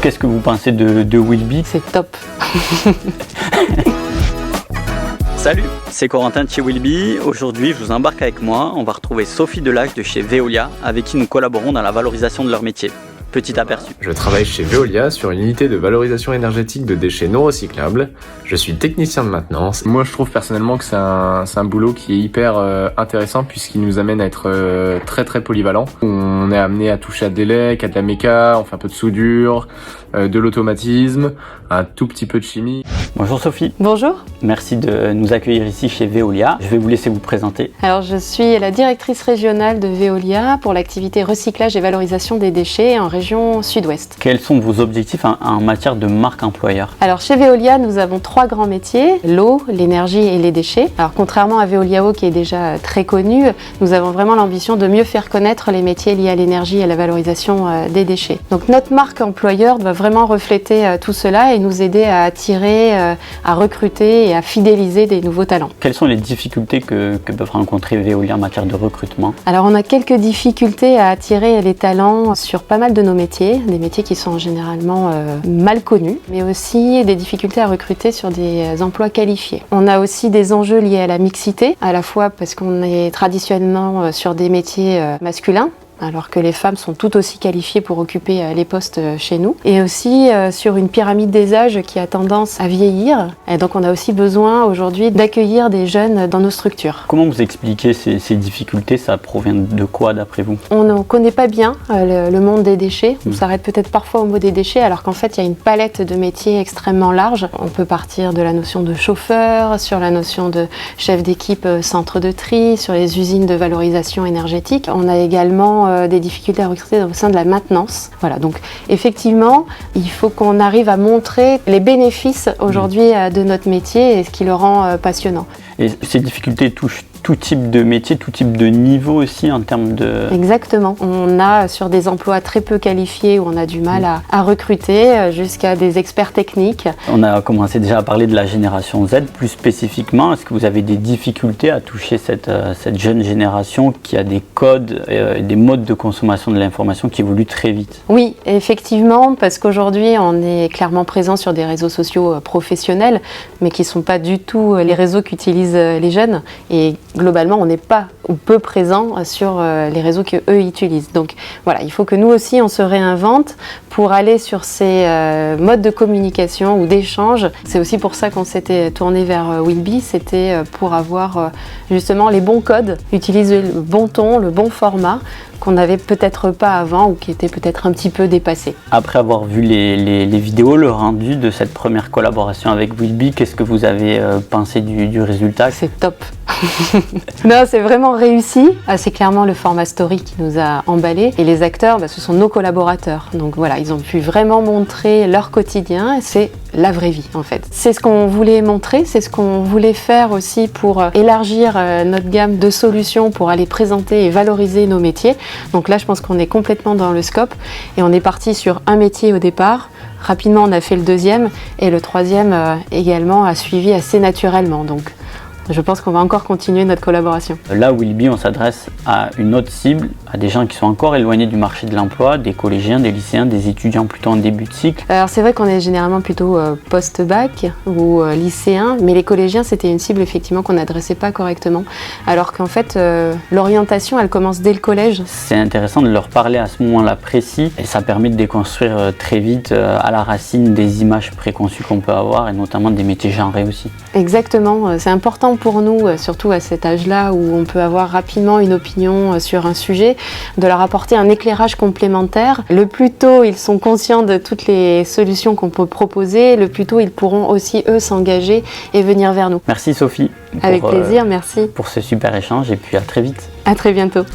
Qu'est-ce que vous pensez de Willby? C'est top. Salut, c'est Corentin de chez Willby. Aujourd'hui, je vous embarque avec moi. On va retrouver Sophie Delage de chez Veolia, avec qui nous collaborons dans la valorisation de leur métier. Petit aperçu. Je travaille chez Veolia sur une unité de valorisation énergétique de déchets non recyclables. Je suis technicien de maintenance. Moi, je trouve personnellement que c'est un boulot qui est hyper intéressant puisqu'il nous amène à être très polyvalent. On est amené à toucher à des lecs, à de la méca, on fait un peu de soudure, de l'automatisme, un tout petit peu de chimie. Bonjour Sophie. Bonjour. Merci de nous accueillir ici chez Veolia. Je vais vous laisser vous présenter. Alors, je suis la directrice régionale de Veolia pour l'activité recyclage et valorisation des déchets en région sud-ouest. Quels sont vos objectifs en matière de marque employeur? Alors, chez Veolia, nous avons 3 grands métiers, l'eau, l'énergie et les déchets. Alors, contrairement à Veolia Eau qui est déjà très connu, nous avons vraiment l'ambition de mieux faire connaître les métiers liés à l'énergie et à la valorisation des déchets. Donc, notre marque employeur doit vraiment refléter tout cela et nous aider à attirer, à recruter et à fidéliser des nouveaux talents. Quelles sont les difficultés que peuvent rencontrer Veolia en matière de recrutement? Alors, on a quelques difficultés à attirer les talents sur pas mal de nos métiers, des métiers qui sont généralement mal connus, mais aussi des difficultés à recruter sur des emplois qualifiés. On a aussi des enjeux liés à la mixité, à la fois parce qu'on est traditionnellement sur des métiers masculins, alors que les femmes sont tout aussi qualifiées pour occuper les postes chez nous. Et aussi sur une pyramide des âges qui a tendance à vieillir. Et donc on a aussi besoin aujourd'hui d'accueillir des jeunes dans nos structures. Comment vous expliquez ces difficultés? Ça provient de quoi d'après vous? On ne connaît pas bien le monde des déchets. On s'arrête peut-être parfois au mot des déchets, alors qu'en fait il y a une palette de métiers extrêmement large. On peut partir de la notion de chauffeur, sur la notion de chef d'équipe centre de tri, sur les usines de valorisation énergétique. On a également des difficultés à recruter au sein de la maintenance. Voilà, donc effectivement, il faut qu'on arrive à montrer les bénéfices aujourd'hui de notre métier et ce qui le rend passionnant. Et ces difficultés touchent tout type de métier, tout type de niveau aussi en termes de... Exactement. On a sur des emplois très peu qualifiés où on a du mal à recruter jusqu'à des experts techniques. On a commencé déjà à parler de la génération Z plus spécifiquement. Est-ce que vous avez des difficultés à toucher cette jeune génération qui a des codes, des modes de consommation de l'information qui évoluent très vite? Oui, effectivement, parce qu'aujourd'hui on est clairement présent sur des réseaux sociaux professionnels, mais qui ne sont pas du tout les réseaux qu'utilisent les jeunes. Et globalement, on n'est pas ou peu présent sur les réseaux qu'eux utilisent. Donc voilà, il faut que nous aussi, on se réinvente pour aller sur ces modes de communication ou d'échange. C'est aussi pour ça qu'on s'était tourné vers Willby, c'était pour avoir justement les bons codes, utiliser le bon ton, le bon format, qu'on n'avait peut-être pas avant ou qui était peut-être un petit peu dépassé. Après avoir vu les vidéos, le rendu de cette première collaboration avec Willby, qu'est-ce que vous avez pensé du résultat? C'est top. Non, c'est vraiment réussi. C'est clairement le format story qui nous a emballés. Et les acteurs, ce sont nos collaborateurs. Donc voilà, ils ont pu vraiment montrer leur quotidien. C'est la vraie vie en fait. C'est ce qu'on voulait montrer, c'est ce qu'on voulait faire aussi pour élargir notre gamme de solutions pour aller présenter et valoriser nos métiers. Donc là, je pense qu'on est complètement dans le scope et on est parti sur un métier au départ. Rapidement, on a fait le deuxième et le troisième également a suivi assez naturellement. Donc je pense qu'on va encore continuer notre collaboration. Là, Willby, on s'adresse à une autre cible, à des gens qui sont encore éloignés du marché de l'emploi, des collégiens, des lycéens, des étudiants plutôt en début de cycle. Alors c'est vrai qu'on est généralement plutôt post-bac ou lycéens, mais les collégiens, c'était une cible effectivement qu'on n'adressait pas correctement, alors qu'en fait, l'orientation, elle commence dès le collège. C'est intéressant de leur parler à ce moment-là précis, et ça permet de déconstruire très vite à la racine des images préconçues qu'on peut avoir, et notamment des métiers genrés aussi. Exactement, c'est important pour nous, surtout à cet âge-là où on peut avoir rapidement une opinion sur un sujet, de leur apporter un éclairage complémentaire. Le plus tôt ils sont conscients de toutes les solutions qu'on peut proposer, le plus tôt ils pourront aussi eux s'engager et venir vers nous. Merci Sophie. Avec plaisir, merci. Pour ce super échange et puis à très vite. À très bientôt.